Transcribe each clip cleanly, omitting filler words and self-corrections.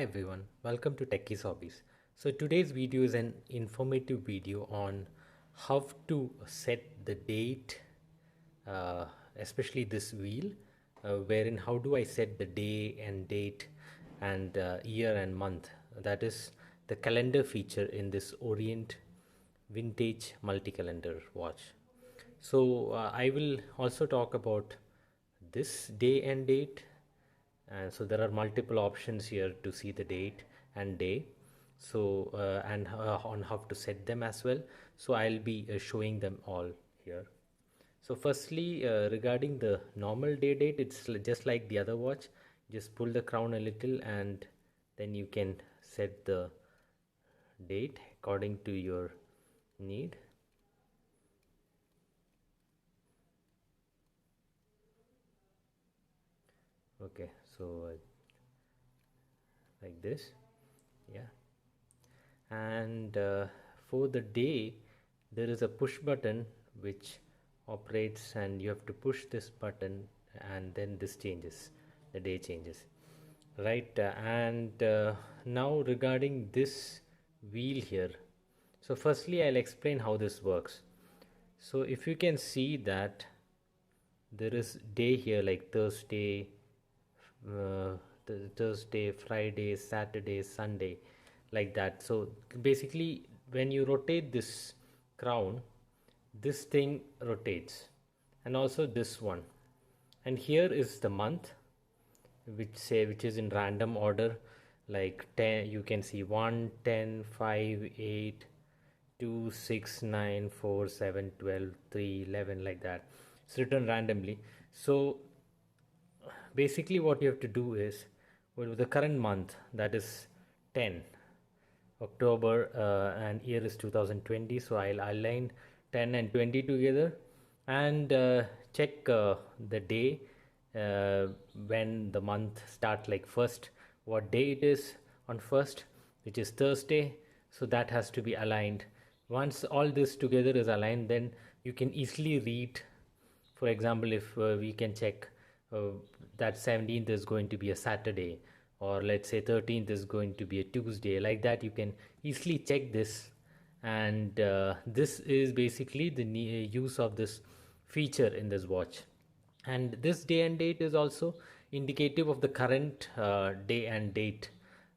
everyone, welcome to Techies Hobbies. So today's video is an informative video on how to set the date, uh, especially this wheel, wherein how do I set the day and date and year and month. That is the calendar feature in this Orient vintage multi-calendar watch. So I will also talk about this day and date, and so there are multiple options here to see the date and day, so and on how to set them as well. So I'll be showing them all here. So firstly, regarding the normal day date, it's just like the other watch. Just pull the crown a little and then you can set the date according to your need. Okay, so like this, yeah. And for the day, there is a push button which operates, and you have to push this button and then this changes, the day changes, right? And now regarding this wheel here, so firstly I'll explain how this works. So if you can see that there is day here, like Thursday, uh, Thursday, Friday, Saturday, Sunday, like that. So basically, when you rotate this crown, this thing rotates, and also this one. And here is the month, which is in random order, like 10. You can see 1, 10, 5, 8, 2, 6, 9, 4, 7, 12, 3, 11, like that. It's written randomly. So basically what you have to do is, well, the current month, that is 10 October, and year is 2020, so I'll align 10 and 20 together, and check the day, when the month start, like first, what day it is on first, which is Thursday. So that has to be aligned. Once all this together is aligned, then you can easily read. For example, if we can check that 17th is going to be a Saturday, or let's say 13th is going to be a Tuesday, like that you can easily check this. And this is basically the use of this feature in this watch. And this day and date is also indicative of the current day and date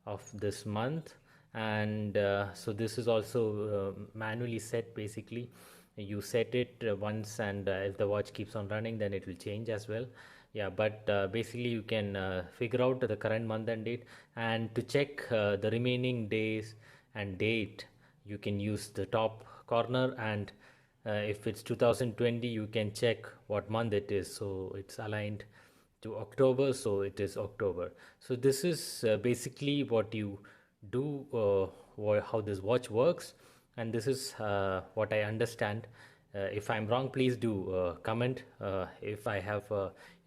of this month. And so this is also manually set. Basically, you set it once, and if the watch keeps on running, then it will change as well. Yeah, but basically you can figure out the current month and date, and to check the remaining days and date, you can use the top corner. And if it's 2020, you can check what month it is, so it's aligned to October, so it is October. So this is basically what you do, how this watch works, and this is what I understand. If I'm wrong, please do comment if I have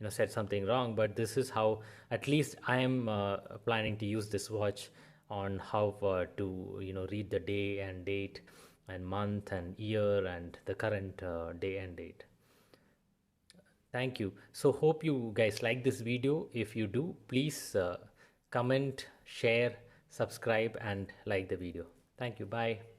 said something wrong. But this is how, at least I am planning to use this watch, on how to read the day and date and month and year and the current day and date. Thank you. So hope you guys like this video. If you do, please comment, share, subscribe, and like the video. Thank you. Bye.